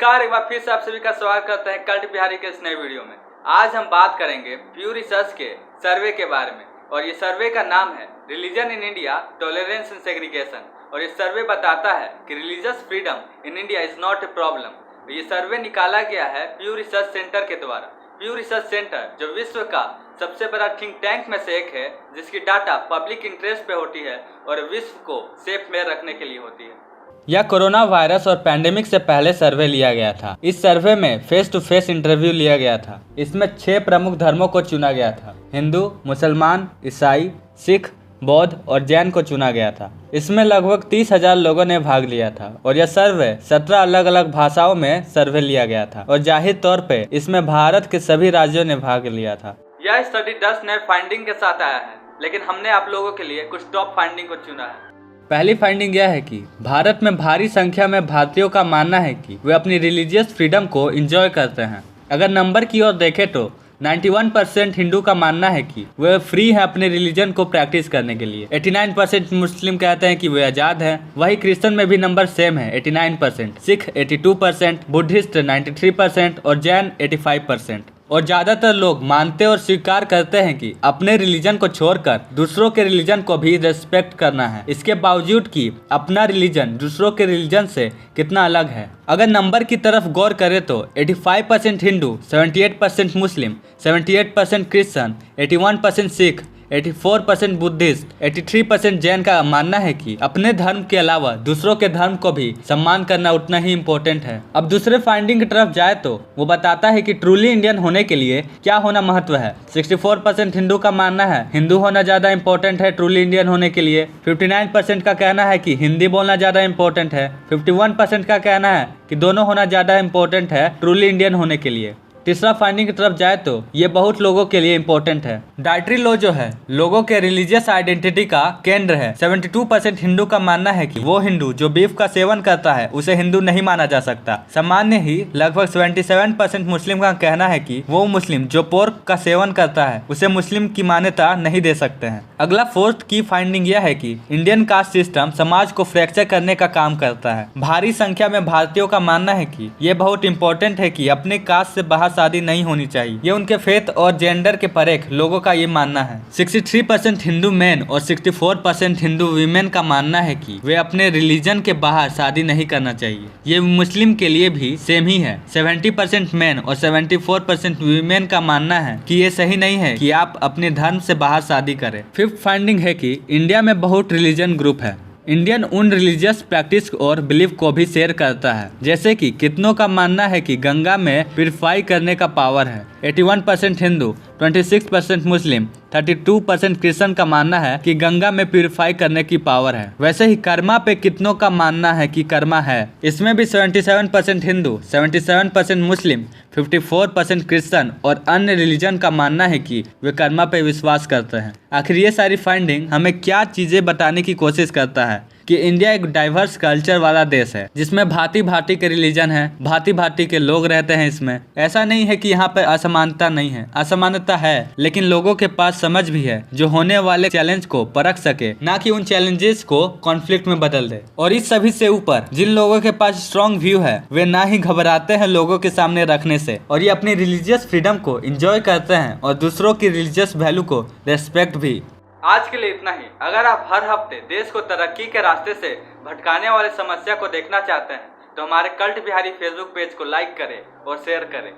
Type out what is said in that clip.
नमस्कार, एक बार फिर से आप सभी का स्वागत करते हैं कल्ट बिहारी के इस नए वीडियो में। आज हम बात करेंगे प्यू रिसर्च के सर्वे के बारे में और ये सर्वे का नाम है religion in India, tolerance and segregation. और ये सर्वे बताता है कि religious freedom in India is not a problem. ये सर्वे निकाला गया है प्यू रिसर्च सेंटर के द्वारा। प्यू रिसर्च सेंटर जो विश्व का सबसे बड़ा थिंक टैंक में से एक है, जिसकी डाटा पब्लिक इंटरेस्ट पे होती है और विश्व को सेफ में रखने के लिए होती है। यह कोरोना वायरस और पैंडेमिक से पहले सर्वे लिया गया था। इस सर्वे में फेस टू फेस इंटरव्यू लिया गया था। इसमें 6 प्रमुख धर्मों को चुना गया था। हिंदू, मुसलमान, ईसाई, सिख, बौद्ध और जैन को चुना गया था। इसमें लगभग 30,000 लोगों ने भाग लिया था और यह सर्वे 17 अलग अलग भाषाओं में सर्वे लिया गया था और जाहिर तौर पे इसमें भारत के सभी राज्यों ने भाग लिया था। यह स्टडी 10 नए फाइंडिंग के साथ आया है, लेकिन हमने आप लोगों के लिए कुछ टॉप फाइंडिंग को चुना है। पहली फाइंडिंग यह है कि भारत में भारी संख्या में भारतीयों का मानना है कि वे अपनी रिलीजियस फ्रीडम को एंजॉय करते हैं। अगर नंबर की ओर देखें तो 91% हिंदू का मानना है कि वे फ्री हैं अपने रिलीजन को प्रैक्टिस करने के लिए। 89% मुस्लिम कहते हैं कि वे आज़ाद हैं। वही क्रिश्चियन में भी नंबर सेम है, 89%, सिख 82%, बुद्धिस्ट 93% और जैन 85%। और ज़्यादातर लोग मानते और स्वीकार करते हैं कि अपने रिलीजन को छोड़कर दूसरों के रिलीजन को भी रेस्पेक्ट करना है, इसके बावजूद कि अपना रिलीजन दूसरों के रिलीजन से कितना अलग है। अगर नंबर की तरफ गौर करें तो 85% हिंदू, 78% मुस्लिम, 78% क्रिश्चियन, 81% सिख, 84% बुद्धिस्ट, 83% जैन का मानना है कि अपने धर्म के अलावा दूसरों के धर्म को भी सम्मान करना उतना ही इम्पोर्टेंट है। अब दूसरे फाइंडिंग की तरफ जाए तो वो बताता है कि ट्रूली इंडियन होने के लिए क्या होना महत्व है। 64% हिंदू का मानना है हिंदू होना ज़्यादा इम्पोर्टेंट है ट्रूली इंडियन होने के लिए। 59% का कहना है कि हिंदी बोलना ज़्यादा इम्पोर्टेंट है। 51% का कहना है कि दोनों होना ज़्यादा इम्पोर्टेंट है ट्रूली इंडियन होने के लिए। तीसरा फाइंडिंग की तरफ जाए तो ये बहुत लोगों के लिए इम्पोर्टेंट है। डाइटरी लॉ जो है लोगों के रिलीजियस आइडेंटिटी का केंद्र है। 72% हिंदू का मानना है कि वो हिंदू जो बीफ का सेवन करता है उसे हिंदू नहीं माना जा सकता। सामान्य ही लगभग 77% मुस्लिम का कहना है कि वो मुस्लिम जो पोर्क का सेवन करता है उसे मुस्लिम की मान्यता नहीं दे सकते हैं। अगला फोर्थ की फाइंडिंग यह है कि इंडियन कास्ट सिस्टम समाज को फ्रैक्चर करने का काम करता है। भारी संख्या में भारतीयों का मानना है कि ये बहुत इंपॉर्टेंट है कि अपने कास्ट से बाहर शादी नहीं होनी चाहिए। ये उनके फेथ और जेंडर के परेख लोगों का ये मानना है। 63% हिंदू मेन और 64% हिंदू वीमेन का मानना है कि वे अपने रिलीजन के बाहर शादी नहीं करना चाहिए। ये मुस्लिम के लिए भी सेम ही है। 70% मेन और 74% वीमेन का मानना है कि ये सही नहीं है कि आप अपने धर्म से बाहर शादी करें। फिफ्थ फाइंडिंग है कि इंडिया में बहुत रिलीजन ग्रुप है। इंडियन उन रिलीजियस प्रैक्टिस और बिलीफ को भी शेयर करता है, जैसे कि कितनों का मानना है कि गंगा में प्यूरिफाई करने का पावर है। 81% हिंदू, 26% मुस्लिम, 32% क्रिश्चियन का मानना है कि गंगा में प्यूरिफाई करने की पावर है। वैसे ही कर्मा पे कितनों का मानना है कि कर्मा है। इसमें भी 77% हिंदू, 77% मुस्लिम, 54% क्रिश्चियन और अन्य रिलीजन का मानना है कि वे कर्मा पे विश्वास करते हैं। आखिर ये सारी फाइंडिंग हमें क्या चीज़ें बताने की कोशिश करता है कि इंडिया एक डाइवर्स कल्चर वाला देश है, जिसमें भांति भांति के रिलीजन है, भांति भांति के लोग रहते हैं। इसमें ऐसा नहीं है कि यहाँ पर असमानता नहीं है, असमानता है, लेकिन लोगों के पास समझ भी है जो होने वाले चैलेंज को परख सके, ना कि उन चैलेंजेस को कॉन्फ्लिक्ट में बदल दे। और इस सभी से ऊपर जिन लोगों के पास स्ट्रॉन्ग व्यू है वे ना ही घबराते हैं लोगों के सामने रखने से, और ये अपनी रिलीजियस फ्रीडम को एंजॉय करते हैं और दूसरों की रिलीजियस वैल्यू को रेस्पेक्ट भी। आज के लिए इतना ही। अगर आप हर हफ्ते देश को तरक्की के रास्ते से भटकाने वाले समस्या को देखना चाहते हैं तो हमारे कल्ट बिहारी फेसबुक पेज को लाइक करें और शेयर करें।